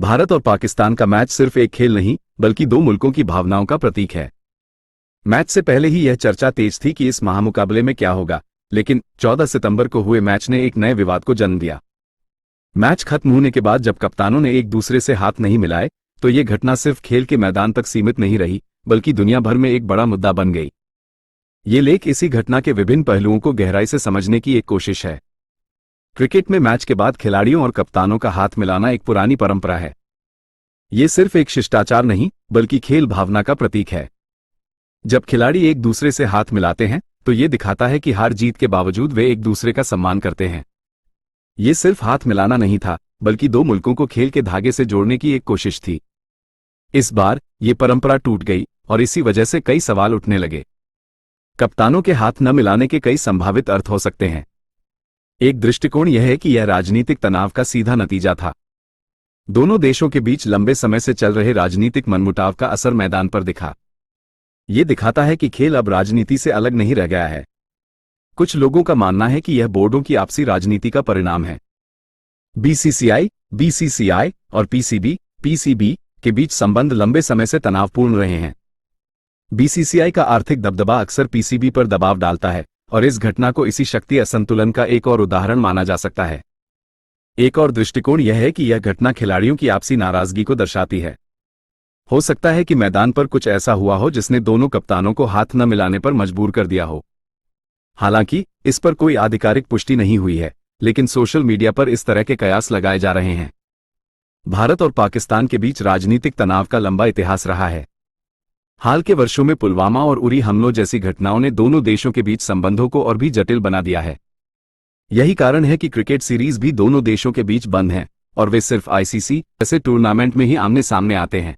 भारत और पाकिस्तान का मैच सिर्फ एक खेल नहीं बल्कि दो मुल्कों की भावनाओं का प्रतीक है। मैच से पहले ही यह चर्चा तेज थी कि इस महामुकाबले में क्या होगा, लेकिन 14 सितंबर को हुए मैच ने एक नए विवाद को जन्म दिया। मैच खत्म होने के बाद जब कप्तानों ने एक दूसरे से हाथ नहीं मिलाए तो ये घटना सिर्फ खेल के मैदान तक सीमित नहीं रही बल्कि दुनिया भर में एक बड़ा मुद्दा बन गई। ये लेख इसी घटना के विभिन्न पहलुओं को गहराई से समझने की एक कोशिश है। क्रिकेट में मैच के बाद खिलाड़ियों और कप्तानों का हाथ मिलाना एक पुरानी परंपरा है। ये सिर्फ एक शिष्टाचार नहीं बल्कि खेल भावना का प्रतीक है। जब खिलाड़ी एक दूसरे से हाथ मिलाते हैं तो ये दिखाता है कि हार जीत के बावजूद वे एक दूसरे का सम्मान करते हैं। ये सिर्फ हाथ मिलाना नहीं था बल्कि दो मुल्कों को खेल के धागे से जोड़ने की एक कोशिश थी। इस बार ये परंपरा टूट गई और इसी वजह से कई सवाल उठने लगे। कप्तानों के हाथ न मिलाने के कई संभावित अर्थ हो सकते हैं। एक दृष्टिकोण यह है कि यह राजनीतिक तनाव का सीधा नतीजा था। दोनों देशों के बीच लंबे समय से चल रहे राजनीतिक मनमुटाव का असर मैदान पर दिखा। ये दिखाता है कि खेल अब राजनीति से अलग नहीं रह गया है। कुछ लोगों का मानना है कि यह बोर्डों की आपसी राजनीति का परिणाम है। बीसीसीआई और पीसीबी के बीच संबंध लंबे समय से तनावपूर्ण रहे हैं। बीसीसीआई का आर्थिक दबदबा अक्सर पीसीबी पर दबाव डालता है और इस घटना को इसी शक्ति असंतुलन का एक और उदाहरण माना जा सकता है। एक और दृष्टिकोण यह है कि यह घटना खिलाड़ियों की आपसी नाराजगी को दर्शाती है। हो सकता है कि मैदान पर कुछ ऐसा हुआ हो जिसने दोनों कप्तानों को हाथ न मिलाने पर मजबूर कर दिया हो। हालांकि इस पर कोई आधिकारिक पुष्टि नहीं हुई है, लेकिन सोशल मीडिया पर इस तरह के कयास लगाए जा रहे हैं। भारत और पाकिस्तान के बीच राजनीतिक तनाव का लंबा इतिहास रहा है। हाल के वर्षों में पुलवामा और उरी हमलों जैसी घटनाओं ने दोनों देशों के बीच संबंधों को और भी जटिल बना दिया है। यही कारण है कि क्रिकेट सीरीज भी दोनों देशों के बीच बंद हैं और वे सिर्फ आईसीसी जैसे टूर्नामेंट में ही आमने सामने आते हैं।